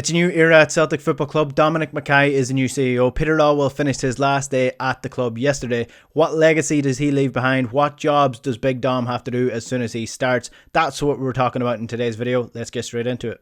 It's a new era at Celtic Football Club. Dominic McKay is the new CEO. Peter Lawwell finished his last day at the club yesterday. What legacy does he leave behind? What jobs does Big Dom have to do as soon as he starts? That's what we're talking about in today's video. Let's get straight into it.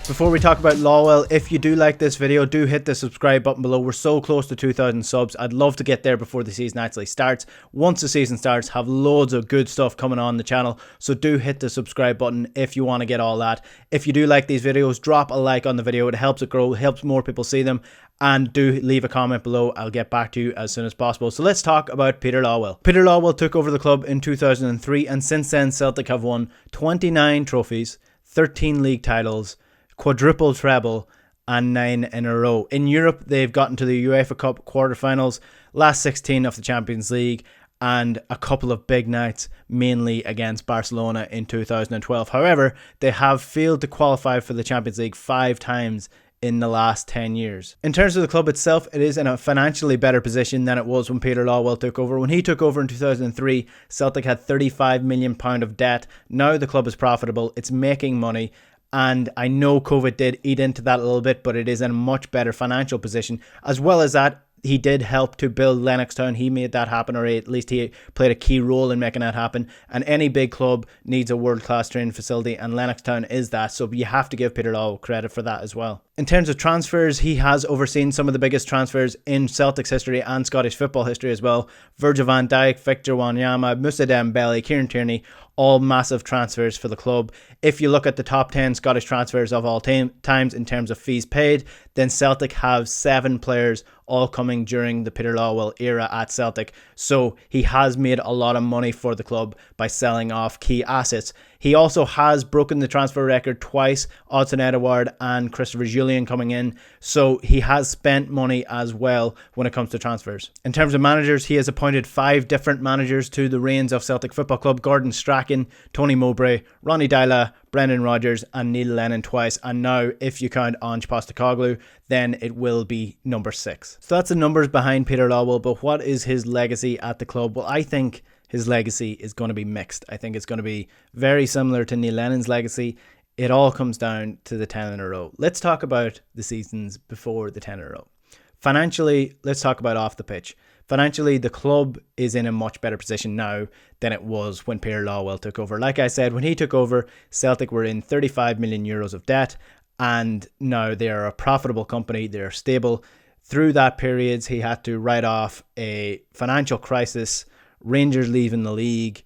Before we talk about Lawwell, if you do like this video, do hit the subscribe button below. We're so close to 2,000 subs. I'd love to get there before the season actually starts. Once the season starts, have loads of good stuff coming on the channel. So do hit the subscribe button if you want to get all that. If you do like these videos, drop a like on the video. It helps it grow, helps more people see them. And do leave a comment below. I'll get back to you as soon as possible. So let's talk about Peter Lawwell. Peter Lawwell took over the club in 2003, and since then Celtic have won 29 trophies, 13 league titles, quadruple treble, and 9 in a row. In Europe, they've gotten to the UEFA Cup quarterfinals, last 16 of the Champions League, and a couple of big nights, mainly against Barcelona in 2012. However, they have failed to qualify for the Champions League 5 times in the last 10 years. In terms of the club itself, it is in a financially better position than it was when Peter Lawwell took over. When he took over in 2003, Celtic had £35 million of debt. Now the club is profitable, it's making money. And I know COVID did eat into that a little bit, but it is in a much better financial position. As well as that, he did help to build Lennoxtown. He made that happen, or at least he played a key role in making that happen. And any big club needs a world-class training facility, and Lennoxtown is that. So you have to give Peter Lawwell credit for that as well. In terms of transfers, he has overseen some of the biggest transfers in Celtic's history and Scottish football history as well. Virgil van Dijk, Victor Wanyama, Moussa Dembele, Kieran Tierney, all massive transfers for the club. If you look at the top 10 Scottish transfers of all times in terms of fees paid, then Celtic have 7 players all coming during the Peter Lawwell era at Celtic. So he has made a lot of money for the club by selling off key assets. He also has broken the transfer record twice, Odsonne Edouard and Christopher Jullien coming in. So he has spent money as well when it comes to transfers. In terms of managers, he has appointed 5 different managers to the reins of Celtic Football Club. Gordon Strachan, Tony Mowbray, Ronnie Deila, Brendan Rodgers and Neil Lennon twice. And now if you count Ange Postecoglou, then it will be number 6. So that's the numbers behind Peter Lawwell. But what is his legacy at the club? Well, I think his legacy is going to be mixed. I think it's going to be very similar to Neil Lennon's legacy. It all comes down to the 10 in a row. Let's talk about the seasons before the 10 in a row. Financially, let's talk about off the pitch. Financially, the club is in a much better position now than it was when Peter Lawwell took over. Like I said, when he took over, Celtic were in 35 million euros of debt, and now they are a profitable company. They're stable. Through that period, he had to write off a financial crisis, Rangers leaving the league,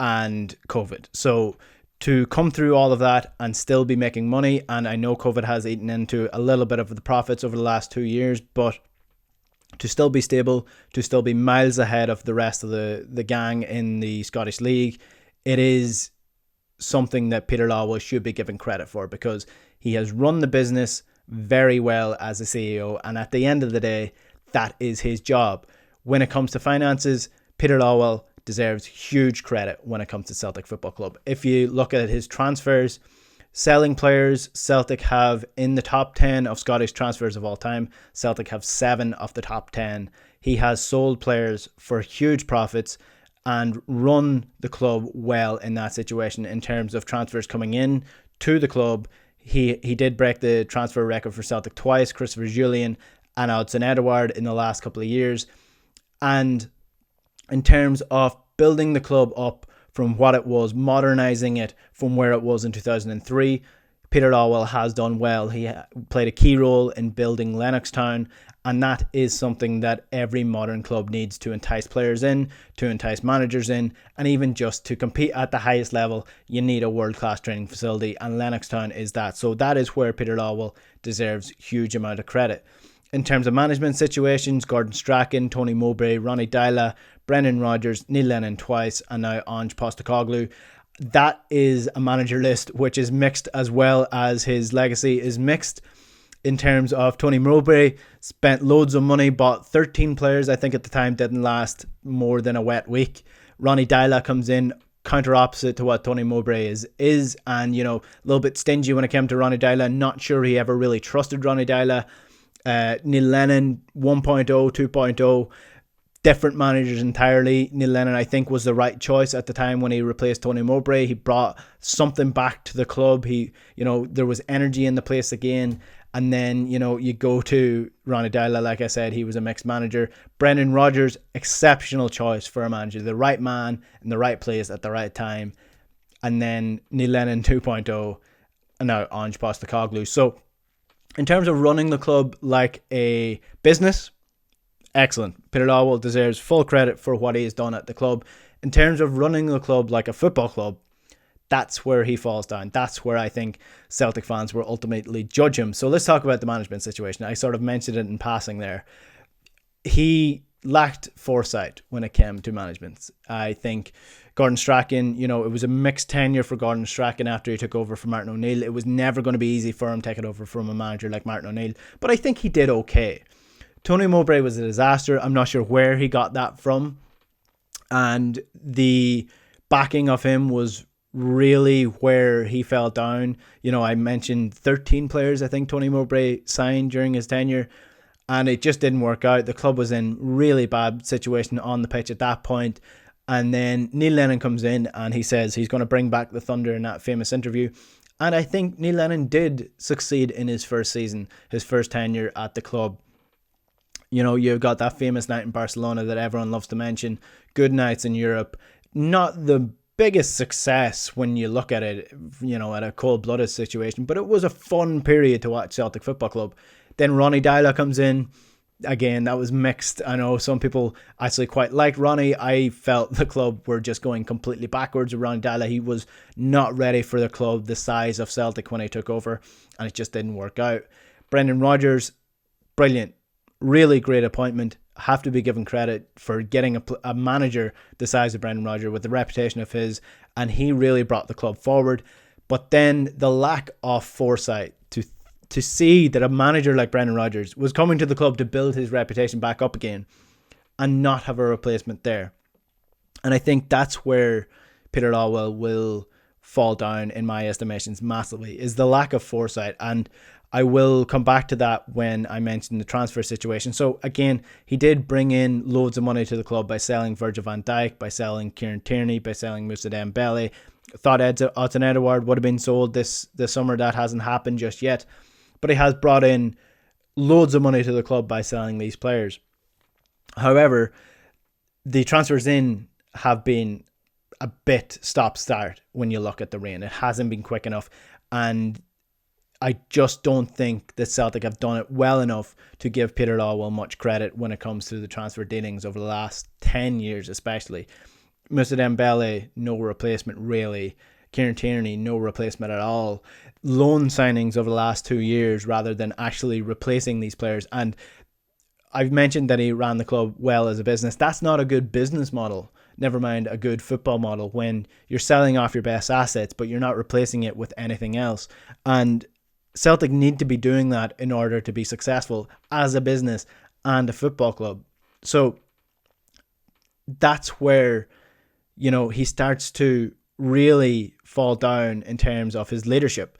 and COVID. So to come through all of that and still be making money, and I know COVID has eaten into a little bit of the profits over the last 2 years, but to still be stable, to still be miles ahead of the rest of the gang in the Scottish League, it is something that Peter Lawwell should be given credit for, because he has run the business very well as a CEO, and at the end of the day, that is his job. When it comes to finances, Peter Lawwell deserves huge credit when it comes to Celtic Football Club. If you look at his transfers, selling players, Celtic have in the top 10 of Scottish transfers of all time. Celtic have 7 of the top 10. He has sold players for huge profits and run the club well in that situation in terms of transfers coming in to the club. He did break the transfer record for Celtic twice, Christopher Jullien and Odsonne Edouard in the last couple of years. And in terms of building the club up from what it was, modernising it from where it was in 2003, Peter Lawwell has done well. He played a key role in building Lennoxtown, and that is something that every modern club needs to entice players in, to entice managers in, and even just to compete at the highest level, you need a world-class training facility, and Lennoxtown is that. So that is where Peter Lawwell deserves huge amount of credit. In terms of management situations, Gordon Strachan, Tony Mowbray, Ronnie Deila, Brendan Rodgers, Neil Lennon twice, and now Ange Postecoglou. That is a manager list which is mixed, as well as his legacy is mixed. In terms of Tony Mowbray, spent loads of money, bought 13 players, I think at the time, didn't last more than a wet week. Ronnie Deila comes in, counter opposite to what Tony Mowbray is, and a little bit stingy when it came to Ronnie Deila. Not sure he ever really trusted Ronnie Deila. Neil Lennon 1.0, 2.0. different managers entirely. Neil Lennon, I think, was the right choice at the time when he replaced Tony Mowbray. He brought something back to the club. There was energy in the place again. And then, you go to Ronnie Deila, like I said, he was a mixed manager. Brendan Rodgers, exceptional choice for a manager. The right man in the right place at the right time. And then Neil Lennon 2.0, and now Ange Postecoglou. So in terms of running the club like a business, excellent. Peter Lawwell deserves full credit for what he has done at the club. In terms of running the club like a football club, that's where he falls down. That's where I think Celtic fans will ultimately judge him. So let's talk about the management situation. I sort of mentioned it in passing there. He lacked foresight when it came to management. I think Gordon Strachan, it was a mixed tenure for Gordon Strachan after he took over from Martin O'Neill. It was never going to be easy for him taking over from a manager like Martin O'Neill, but I think he did okay. Tony Mowbray was a disaster. I'm not sure where he got that from. And the backing of him was really where he fell down. I mentioned 13 players, I think Tony Mowbray signed during his tenure, and it just didn't work out. The club was in really bad situation on the pitch at that point. And then Neil Lennon comes in and he says he's going to bring back the Thunder in that famous interview. And I think Neil Lennon did succeed in his first season, his first tenure at the club. You've got that famous night in Barcelona that everyone loves to mention. Good nights in Europe. Not the biggest success when you look at it, at a cold-blooded situation, but it was a fun period to watch Celtic Football Club. Then Ronnie Deila comes in. Again, that was mixed. I know some people actually quite liked Ronnie. I felt the club were just going completely backwards with Ronnie Deila. He was not ready for the club the size of Celtic when he took over, and it just didn't work out. Brendan Rodgers, brilliant. Really great appointment. Have to be given credit for getting a manager the size of Brendan Rodgers with the reputation of his, and he really brought the club forward. But then the lack of foresight to see that a manager like Brendan Rodgers was coming to the club to build his reputation back up again and not have a replacement there. And I think that's where Peter Lawwell will fall down, in my estimations, massively, is the lack of foresight. And I will come back to that when I mention the transfer situation. So again, he did bring in loads of money to the club by selling Virgil van Dijk, by selling Kieran Tierney, by selling Moussa Dembele. Thought Odsonne Edouard would have been sold this summer. That hasn't happened just yet. But he has brought in loads of money to the club by selling these players. However, the transfers in have been a bit stop-start when you look at the reign. It hasn't been quick enough. And I just don't think that Celtic have done it well enough to give Peter Lawwell much credit when it comes to the transfer dealings over the last 10 years especially. Moussa Dembele, no replacement really. Kieran Tierney, no replacement at all. Loan signings over the last 2 years rather than actually replacing these players. And I've mentioned that he ran the club well as a business. That's not a good business model. Never mind a good football model when you're selling off your best assets, but you're not replacing it with anything else. And Celtic need to be doing that in order to be successful as a business and a football club. So that's where, he starts to really fall down in terms of his leadership.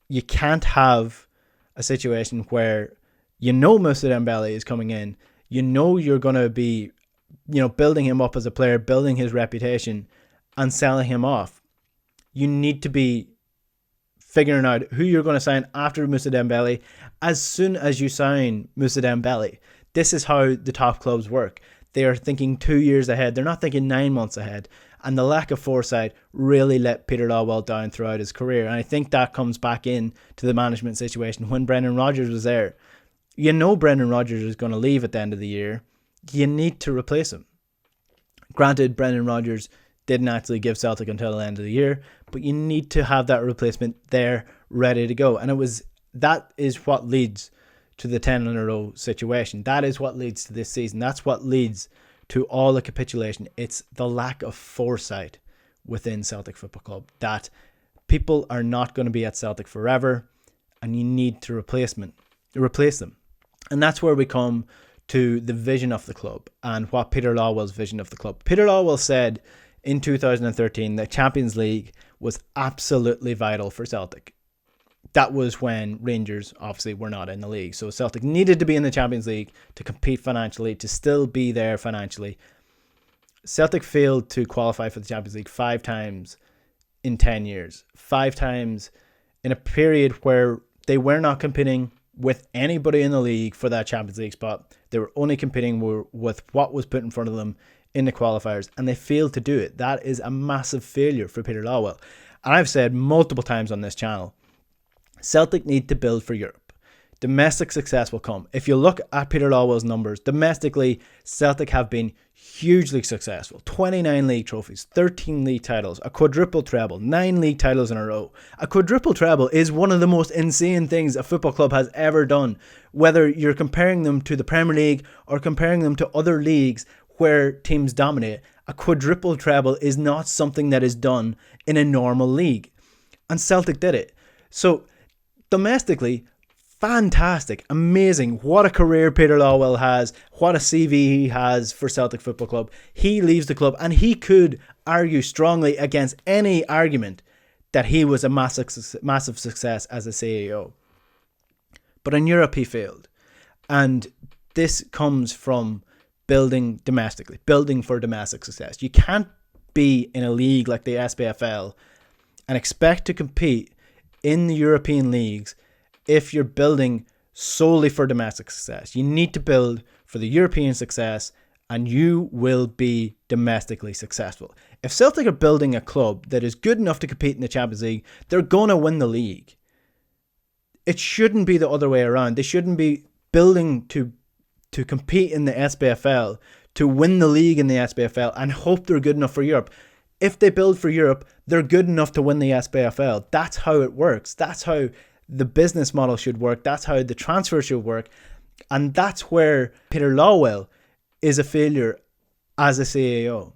You can't have a situation where Moussa Dembele is coming in, you're going to be, building him up as a player, building his reputation and selling him off. You need to be figuring out who you're going to sign after Moussa Dembele as soon as you sign Moussa Dembele. This is how the top clubs work. They are thinking 2 years ahead. They're not thinking 9 months ahead. And the lack of foresight really let Peter Lawwell down throughout his career. And I think that comes back in to the management situation when Brendan Rodgers was there. Brendan Rodgers is going to leave at the end of the year. You need to replace him. Granted, Brendan Rodgers didn't actually give Celtic until the end of the year, but you need to have that replacement there ready to go. And that is what leads to the 10 in a row situation. That is what leads to this season. That's what leads to all the capitulation. It's the lack of foresight within Celtic Football Club that people are not going to be at Celtic forever, and you need to replace them. And that's where we come to the vision of the club and what Peter Lawwell's vision of the club. Peter Lawwell said in 2013 that Champions League was absolutely vital for Celtic. that was when Rangers obviously were not in the league. So Celtic needed to be in the Champions League to compete financially, to still be there financially. Celtic failed to qualify for the Champions League 5 times in 10 years. 5 times in a period where they were not competing with anybody in the league for that Champions League spot. They were only competing with what was put in front of them in the qualifiers, and they failed to do it. That is a massive failure for Peter Lawwell. And I've said multiple times on this channel, Celtic need to build for Europe. Domestic success will come. If you look at Peter Lawwell's numbers, domestically, Celtic have been hugely successful. 29 league trophies, 13 league titles, a quadruple treble, 9 league titles in a row. A quadruple treble is one of the most insane things a football club has ever done. Whether you're comparing them to the Premier League or comparing them to other leagues where teams dominate, a quadruple treble is not something that is done in a normal league. And Celtic did it. So domestically, fantastic, amazing. What a career Peter Lawwell has. What a CV he has for Celtic Football Club. He leaves the club and he could argue strongly against any argument that he was a massive success as a CEO. But in Europe he failed. And this comes from building domestically, building for domestic success. You can't be in a league like the SPFL and expect to compete in the European leagues if you're building solely for domestic success. You need to build for the European success and you will be domestically successful. If Celtic are building a club that is good enough to compete in the Champions League, they're going to win the league. It shouldn't be the other way around. They shouldn't be building to compete in the SPFL, to win the league in the SPFL and hope they're good enough for Europe. If they build for Europe, they're good enough to win the SPFL. That's how it works. That's how the business model should work. That's how the transfer should work. And that's where Peter Lawwell is a failure as a CEO,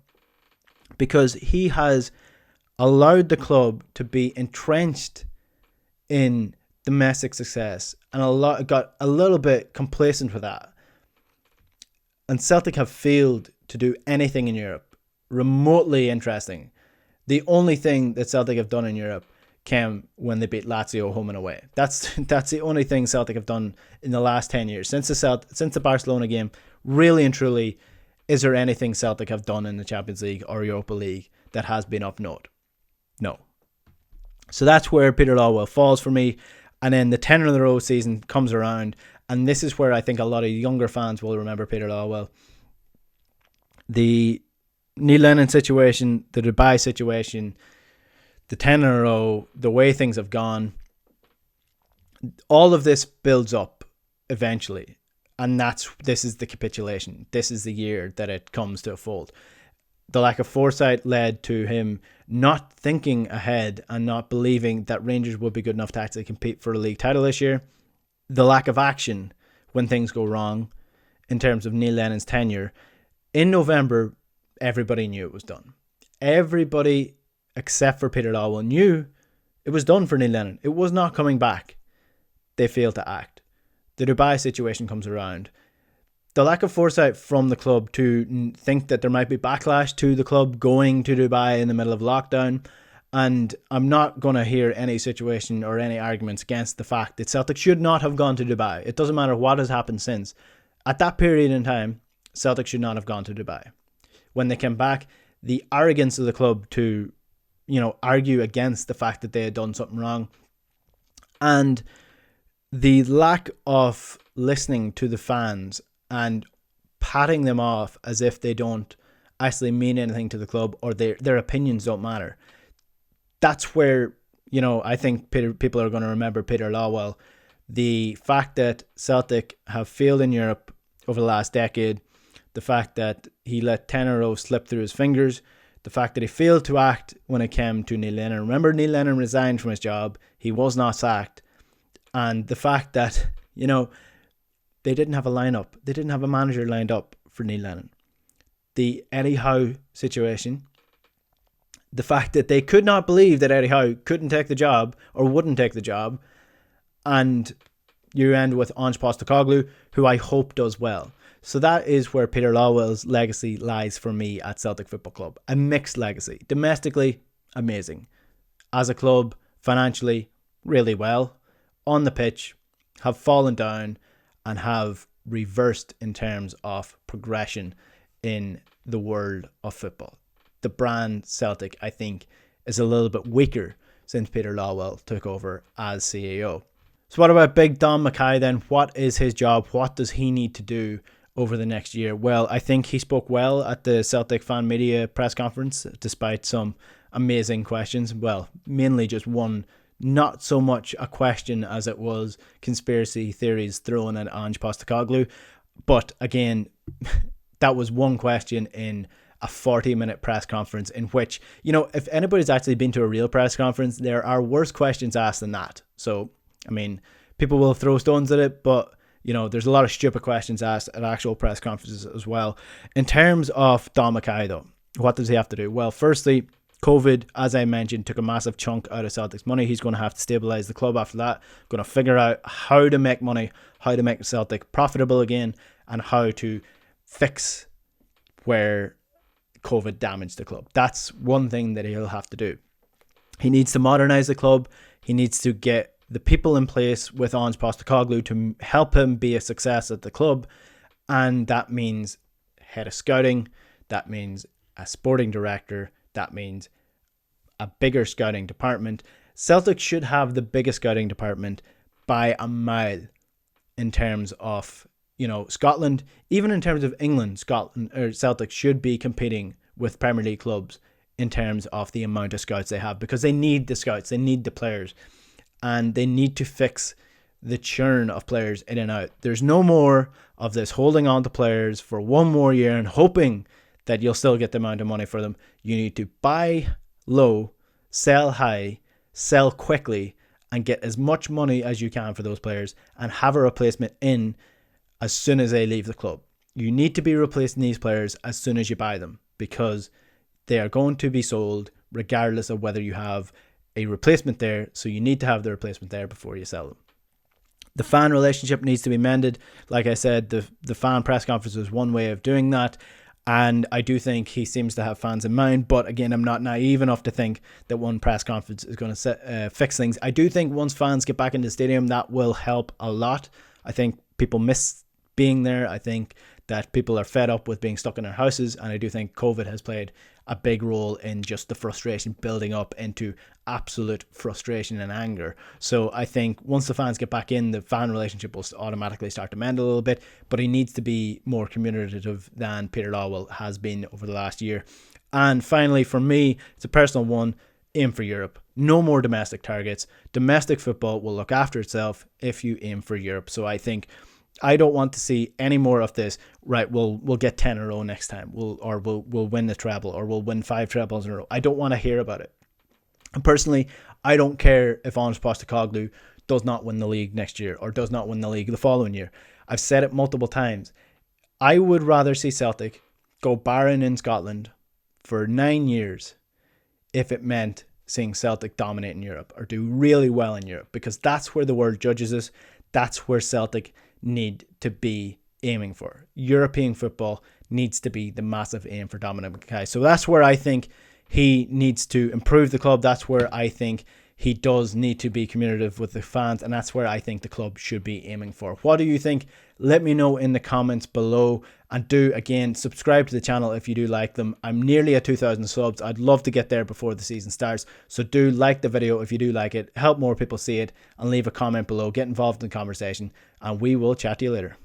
because he has allowed the club to be entrenched in domestic success and got a little bit complacent with that. And Celtic have failed to do anything in Europe remotely interesting. The only thing that Celtic have done in Europe came when they beat Lazio home and away. That's the only thing Celtic have done in the last 10 years. Since the Barcelona game, really and truly, is there anything Celtic have done in the Champions League or Europa League that has been up note? No. So that's where Peter Lawwell falls for me. And then the 10 in a row season comes around. And this is where I think a lot of younger fans will remember Peter Lawwell. The Neil Lennon situation, the Dubai situation, the 10 in a row, the way things have gone, all of this builds up eventually. And this is the capitulation. This is the year that it comes to a fold. The lack of foresight led to him not thinking ahead and not believing that Rangers would be good enough to actually compete for a league title this year. The lack of action when things go wrong in terms of Neil Lennon's tenure. In November, everybody knew it was done. Everybody except for Peter Lawwell knew it was done for Neil Lennon. It was not coming back. They failed to act. The Dubai situation comes around. The lack of foresight from the club to think that there might be backlash to the club going to Dubai in the middle of lockdown. And I'm not going to hear any situation or any arguments against the fact that Celtic should not have gone to Dubai. It doesn't matter what has happened since. At that period in time, Celtic should not have gone to Dubai. When they came back, the arrogance of the club to, argue against the fact that they had done something wrong, and the lack of listening to the fans and patting them off as if they don't actually mean anything to the club or their opinions don't matter. That's where, I think people are going to remember Peter Lawwell. The fact that Celtic have failed in Europe over the last decade, the fact that he let 10 in a row slip through his fingers, the fact that he failed to act when it came to Neil Lennon. Remember, Neil Lennon resigned from his job. He was not sacked. And the fact that, they didn't have a lineup. They didn't have a manager lined up for Neil Lennon. The Eddie Howe situation, the fact that they could not believe that Eddie Howe couldn't take the job or wouldn't take the job. And you end with Ange Postecoglou, who I hope does well. So that is where Peter Lawwell's legacy lies for me at Celtic Football Club. A mixed legacy. Domestically, amazing. As a club, financially, really well. on the pitch have fallen down and have reversed in terms of progression in the world of football. The brand Celtic, I think, is a little bit weaker since Peter Lawwell took over as CEO. So what about Big Dom McKay then? What is his job? What does he need to do over the next year? Well, I think he spoke well at the Celtic fan media press conference, despite some amazing questions. Well, mainly just one, not so much a question as it was conspiracy theories thrown at Ange Postecoglou. But again, that was one question in a 40-minute press conference in which, you know, if anybody's actually been to a real press conference, there are worse questions asked than that. So, I mean, people will throw stones at it, but, you know, there's a lot of stupid questions asked at actual press conferences as well. In terms of Dom McKay, though, what does he have to do? Well, firstly, COVID, as I mentioned, took a massive chunk out of Celtic's money. He's going to have to stabilise the club after that, going to figure out how to make money, how to make Celtic profitable again, and how to fix where COVID damaged the club. That's one thing that he'll have to do. He needs to modernise the club. He needs to get the people in place with Ange Postecoglou to help him be a success at the club. And that means head of scouting. That means a sporting director. That means a bigger scouting department. Celtic should have the biggest scouting department by a mile in terms of, you know, Scotland. Even in terms of England, Scotland or Celtic should be competing with Premier League clubs in terms of the amount of scouts they have, because they need the scouts, they need the players, and they need to fix the churn of players in and out. There's no more of this holding on to players for one more year and hoping that you'll still get the amount of money for them. You need to buy low, sell high, sell quickly, and get as much money as you can for those players and have a replacement in as soon as they leave the club. You need to be replacing these players as soon as you buy them, because they are going to be sold regardless of whether you have a replacement there. So you need to have the replacement there before you sell them. The fan relationship needs to be mended. Like I said, the fan press conference is one way of doing that. And I do think he seems to have fans in mind. But again, I'm not naive enough to think that one press conference is going to fix things. I do think once fans get back into the stadium, that will help a lot. I think people miss being there. I think that people are fed up with being stuck in their houses. And I do think COVID has played a big role in just the frustration building up into absolute frustration and anger. So I think once the fans get back in, the fan relationship will automatically start to mend a little bit, but he needs to be more communicative than Peter Lawwell has been over the last year. And finally, for me, it's a personal one, aim for Europe. No more domestic targets. Domestic football will look after itself if you aim for Europe. So I think I don't want to see any more of this. Right, we'll get 10 in a row next time. We'll win the treble, or we'll win 5 trebles in a row. I don't want to hear about it. And personally, I don't care if Ange Postecoglou does not win the league next year or does not win the league the following year. I've said it multiple times. I would rather see Celtic go barren in Scotland for 9 years if it meant seeing Celtic dominate in Europe or do really well in Europe, because that's where the world judges us. That's where Celtic need to be aiming for. European football needs to be the massive aim for Dominic McKay. So that's where I think he needs to improve the club. That's where I think he does need to be communicative with the fans, and that's where I think the club should be aiming for. What do you think? Let me know in the comments below, and do again subscribe to the channel if you do like them. I'm nearly at 2,000 subs. I'd love to get there before the season starts, so do like the video if you do like it, help more people see it, and leave a comment below, get involved in the conversation, and we will chat to you later.